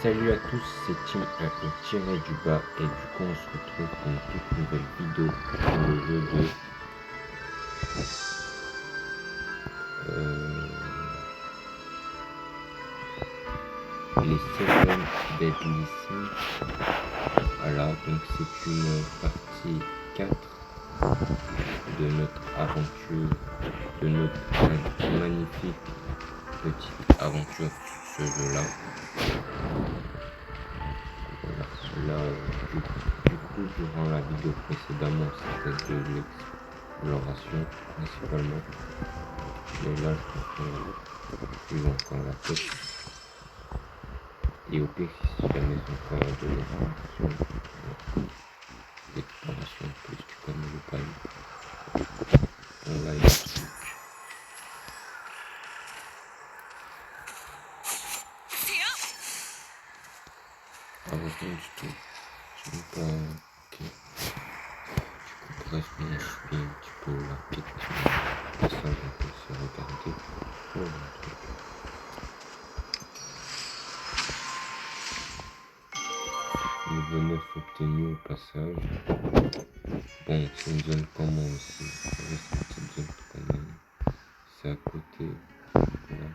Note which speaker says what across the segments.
Speaker 1: Salut à tous, c'est Tim, un tiré du bas, et du coup on se retrouve pour une toute nouvelle vidéo sur le jeu de les Seven Deadly Sins. Voilà, donc c'est une partie 4 de notre aventure, de notre magnifique petite aventure sur ce jeu là. Voilà, là du coup durant la vidéo précédemment c'était de l'exploration principalement, mais là je pense que plus encore la tête, et au pire si jamais c'est encore de l'exploration plus tu connais le bail. On va y aller. Ah ouais, rien du tout. Je veux pas. Ok. Du coup, bref, moi je suis un petit peu la quête. Ça, on peut se regarder. Oh, un truc. Niveau 9 obtenu au passage. Bon, c'est une zone comment aussi. C'est une petite zone quand même. C'est à côté. Voilà.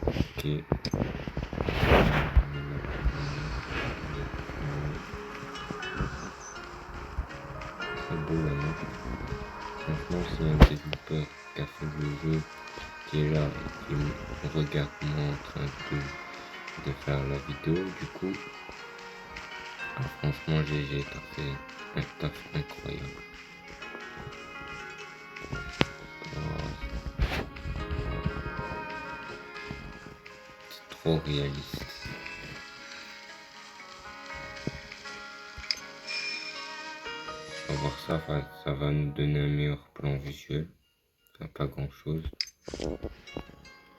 Speaker 1: Ok. Très beau la map. Franchement, c'est un développeur qui a fait le jeu, qui est là et qui me regarde moi en train de faire la vidéo. Du coup, franchement, GG, t'as fait un taf incroyable. C'est trop réaliste. On va voir ça, ça va nous donner un meilleur plan visuel. Pas grand chose.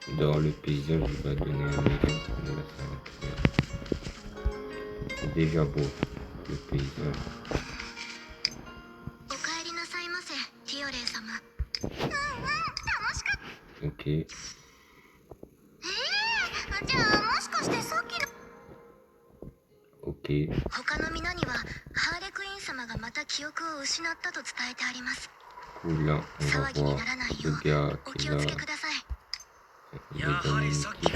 Speaker 1: Dehors le paysage, il va donner un meilleur. Mais là, ça va être c'est déjà beau, le paysage. Ok. Ok. Cool, là, on va voir le gars qui est là. Le gars magnifique.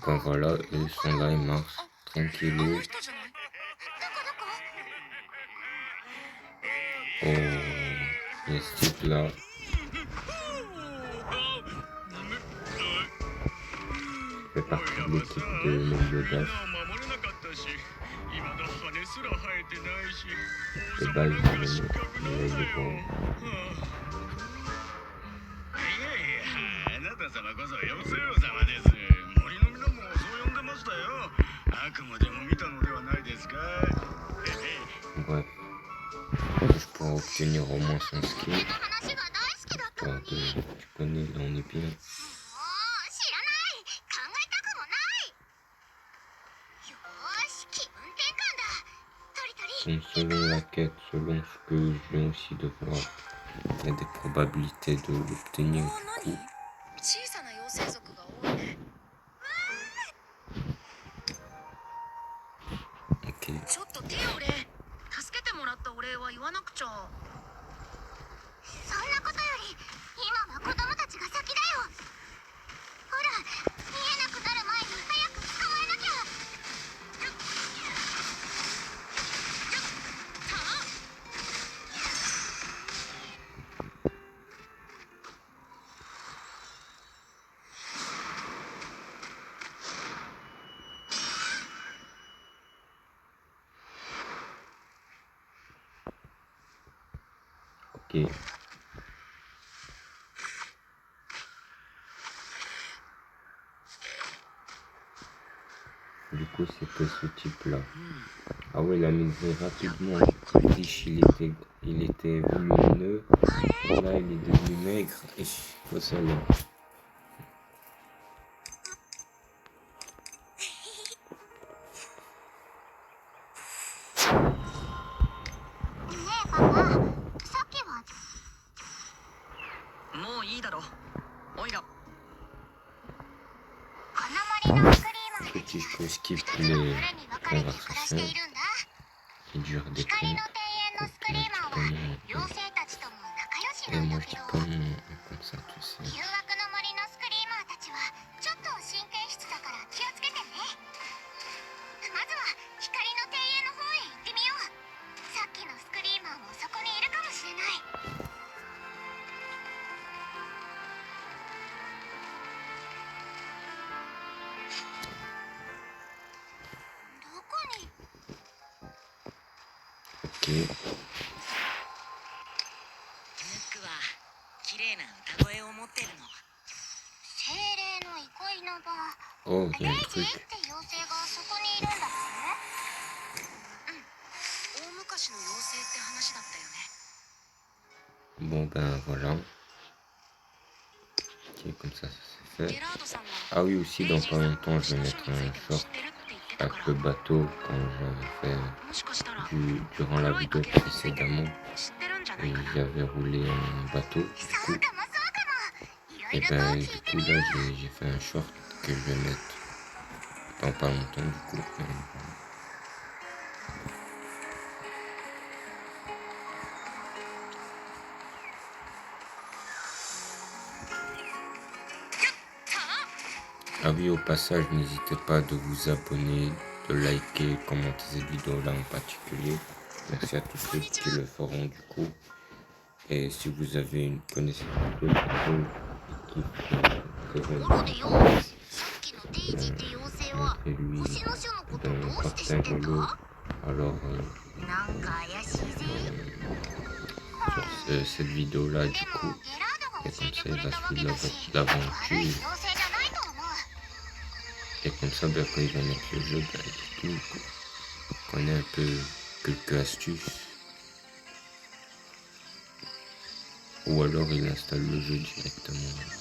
Speaker 1: Bon voilà, ils sont là, ils marchent tranquillou. Oh, il y a ce type là. Il fait partie de l'équipe de Meliodas. De base, il est bon. Bref, je pourrais obtenir au moins son skill. Histoire de, tu connais, là on est bien. Donc selon la quête, selon ce que je viens aussi de voir, il y a des probabilités de l'obtenir du coup. Ok. Ok. Du coup, c'était ce type-là. Ah oui, il a migré rapidement. Riche, il était volumineux. Là, il est devenu maigre. Et faut ça là.
Speaker 2: もういいだろオイラ。こ
Speaker 1: の森のスクリーマーたちは2つの群れに分かれて暮らしているんだ。光の庭園のスクリーマーは妖精たちとも仲良しなんだけど、誘惑の森のスクリーマーたちはちょっと神経質だから気をつけてね。まずは光の庭園の方へ行ってみよう。さっきのスクリーマーもそこにいるかもしれない。どこに
Speaker 2: ヌックは綺麗な歌声を持ってるの。
Speaker 1: 精霊の憩いの場。レイジって妖精がそこにいるんだって。
Speaker 2: 大昔の妖精って話だったよね。
Speaker 1: Bon ben voilà. Ok, comme ça c'est fait. Ah oui, aussi dans pas longtemps je vais mettre un short avec le bateau quand j'avais fait durant la vidéo précédemment. Et j'avais roulé un bateau du coup. Et ben du coup là j'ai fait un short que je vais mettre dans pas longtemps du coup. Ah oui, au passage, n'hésitez pas de vous abonner, de liker, commenter cette vidéo-là en particulier. Merci à tous ceux qui le feront du coup. Et si vous avez une connaissance d'autres choses qui montrez-lui, partagez-le. Alors, sur cette vidéo-là, du coup, et comme ça, il va suivre l'aventure. Et comme ça, ben, quand il va mettre le jeu, ben, du coup, on connaît un peu quelques astuces. Ou alors il installe le jeu directement du coup,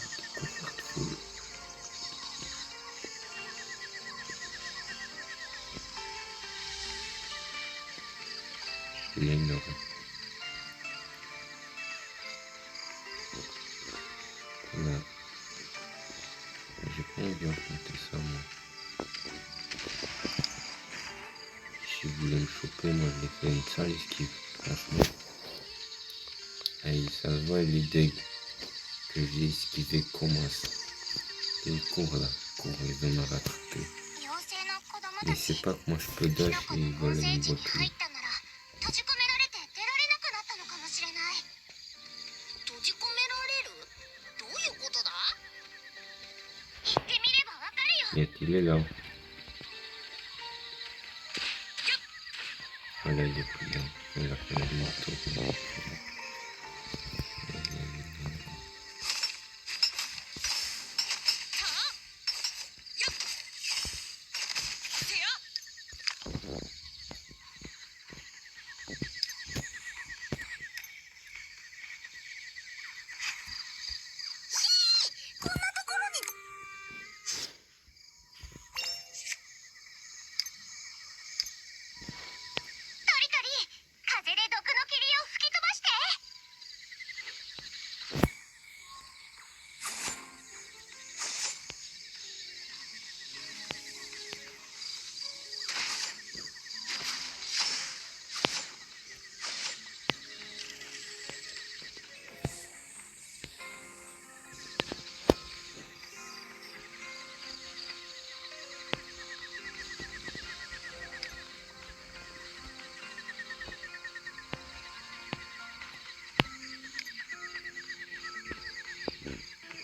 Speaker 1: full. Il l'a ignoré. Là, j'ai pas envie de raconter ça moi. Si vous voulez me choper, moi je l'ai fait une sale esquive, franchement. Et ça se voit, il est deg que j'ai esquivé comment ça. Et il court là, il veut me rattraper. Mais c'est pas que moi je peux dash et il vole une voie plus. Et il est là. Voilà, il est plus là. Il a fait un demi-tour.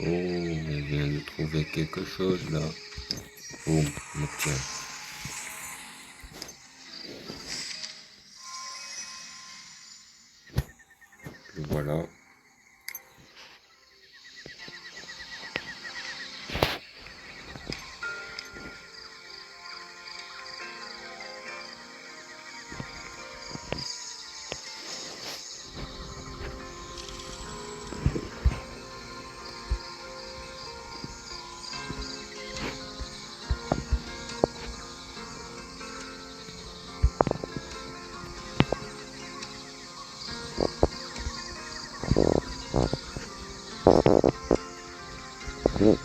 Speaker 1: Oh, on vient de trouver quelque chose là. Oh, mais tiens. Le voilà. Bon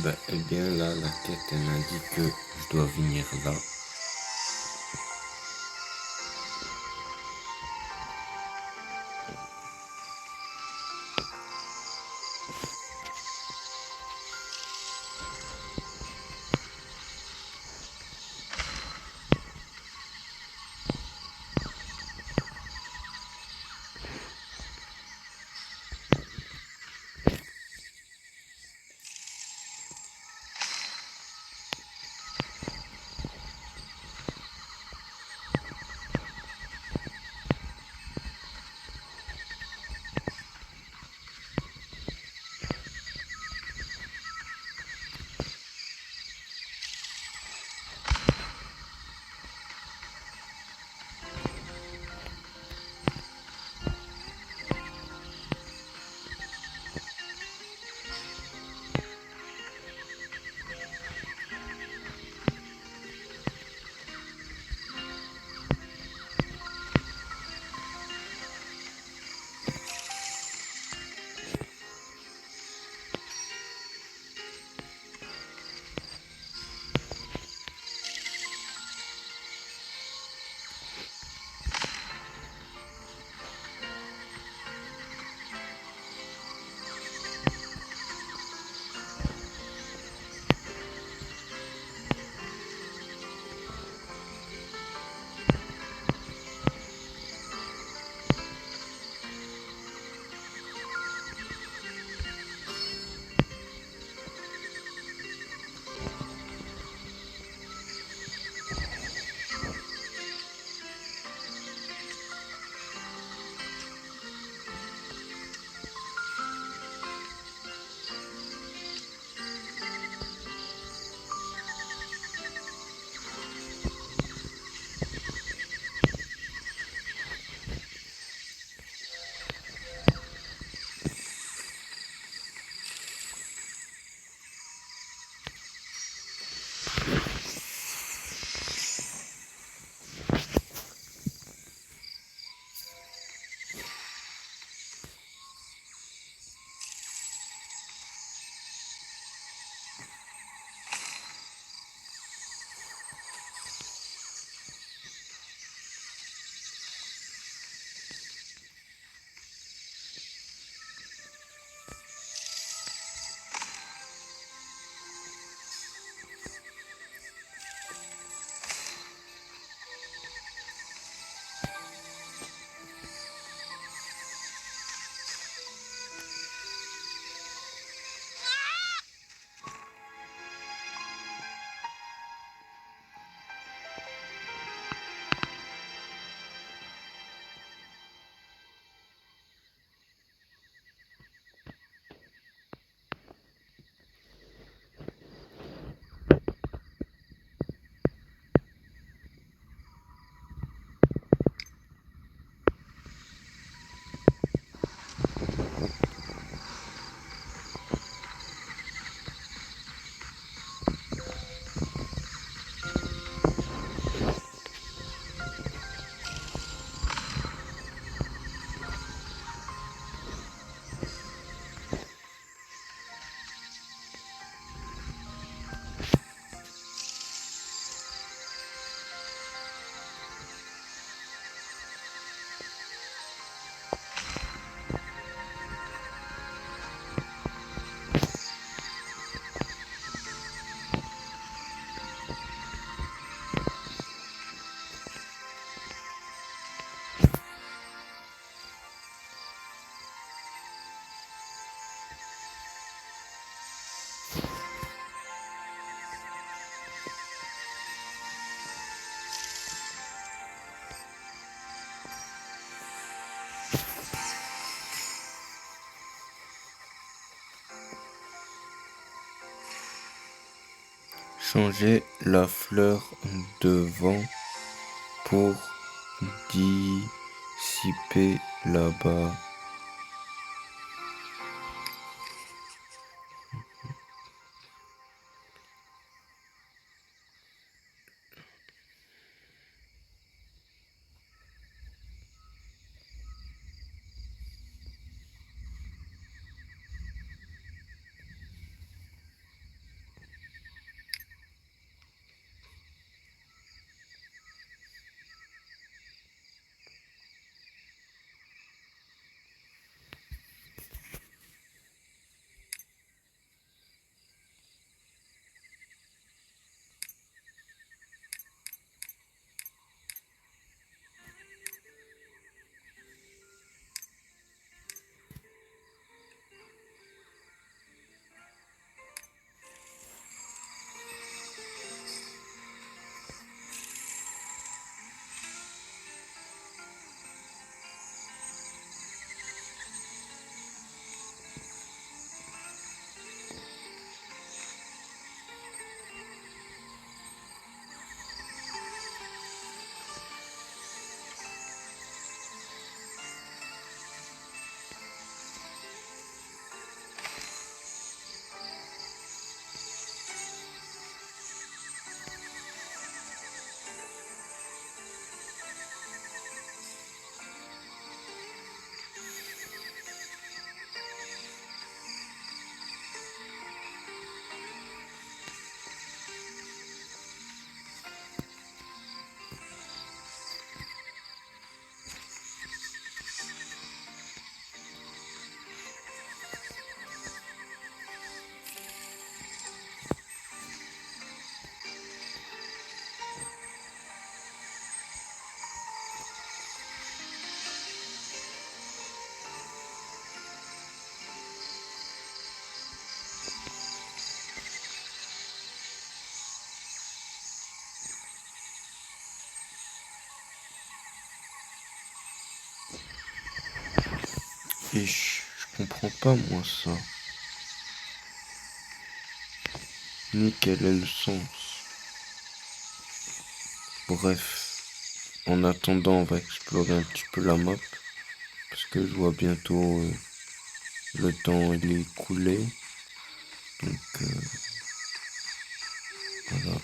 Speaker 1: ben, eh bien là, la quête elle indique que je dois venir là. Changer la fleur devant pour dissiper là-bas. Et je comprends pas moi ça. Ni quel est le sens. Bref, en attendant, on va explorer un petit peu la map. Parce que je vois bientôt le temps il est écoulé. Donc voilà.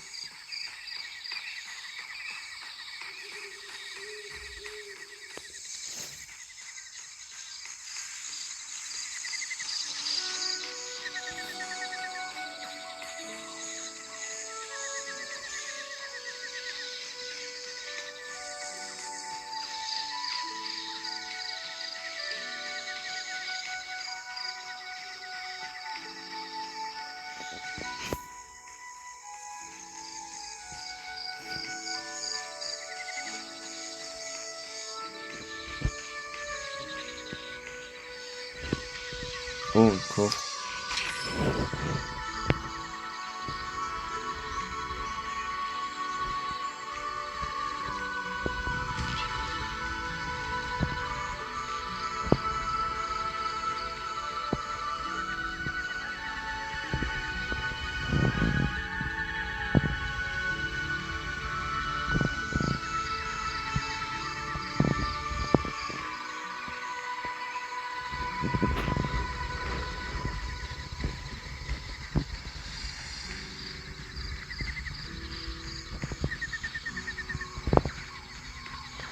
Speaker 1: Oh, un coffre.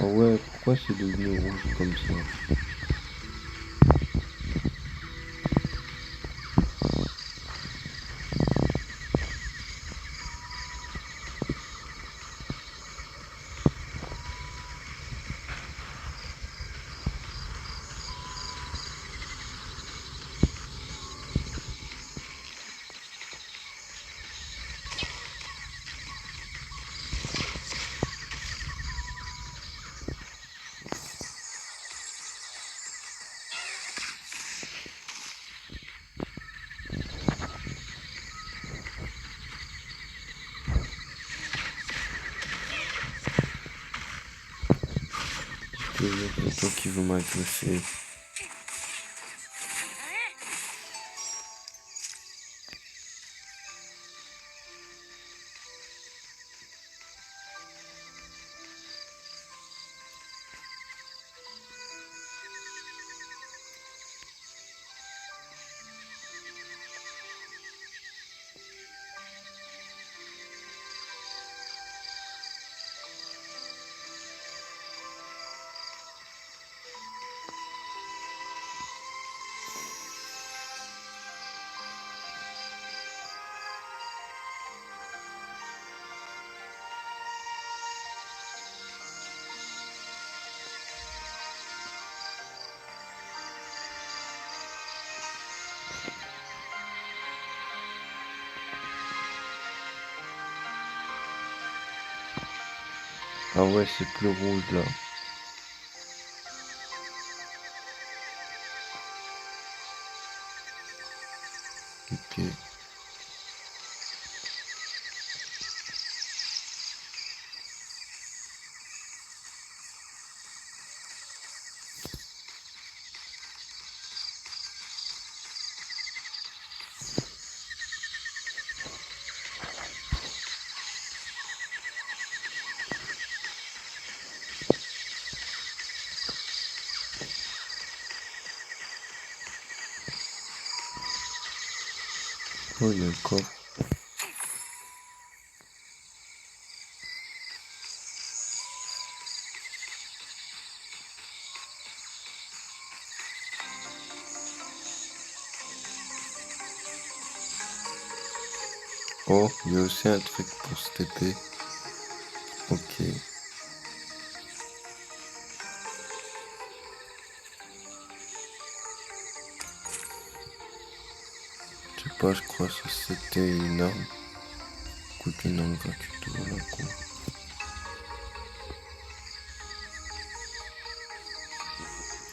Speaker 1: Ah ouais, pourquoi c'est devenu rouge comme ça? C'est toi qui veux m'agresser. Ah ouais, c'est plus rouge là. Ok. Oh, il y a le coffre. Oh, il y a aussi un truc pour se TP. Ok. Je sais pas, je crois que c'était une arme. Coûte une arme gratuite, voilà quoi.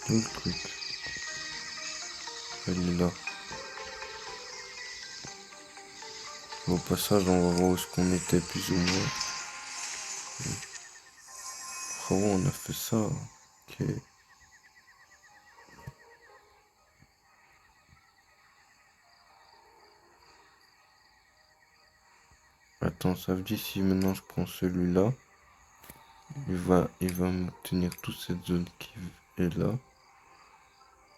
Speaker 1: Où le truc? Elle est là. Au passage, on va voir où est-ce qu'on était plus ou moins. Oh, on a fait ça. Ok. Attends, ça veut dire si maintenant je prends celui-là, il va me tenir toute cette zone qui est là.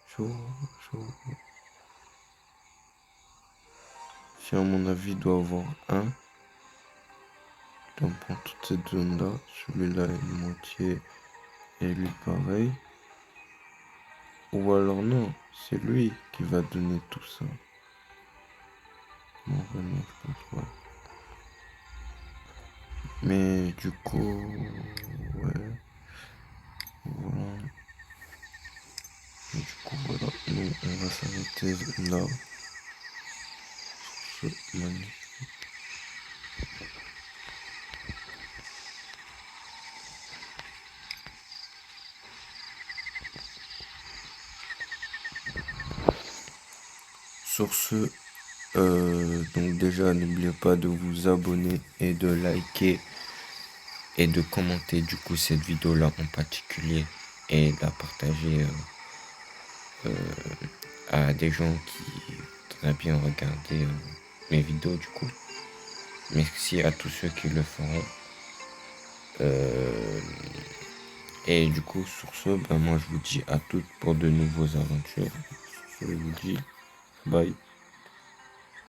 Speaker 1: Chaud, chaud. Si à mon avis il doit avoir un, on prend toute cette zone là. Celui-là est moitié et lui pareil. Ou alors non, c'est lui qui va donner tout ça. Non, vraiment, je pense pas. Mais du coup, ouais, voilà. Et du coup, voilà, nous, on va s'arrêter là. Sur ce magnifique. Sur ce, donc déjà, n'oubliez pas de vous abonner et de liker et de commenter du coup cette vidéo là en particulier et de la partager à des gens qui voudraient bien regarder mes vidéos du coup. Merci à tous ceux qui le feront. Et du coup sur ce, ben moi je vous dis à toutes pour de nouveaux aventures. Je vous dis bye.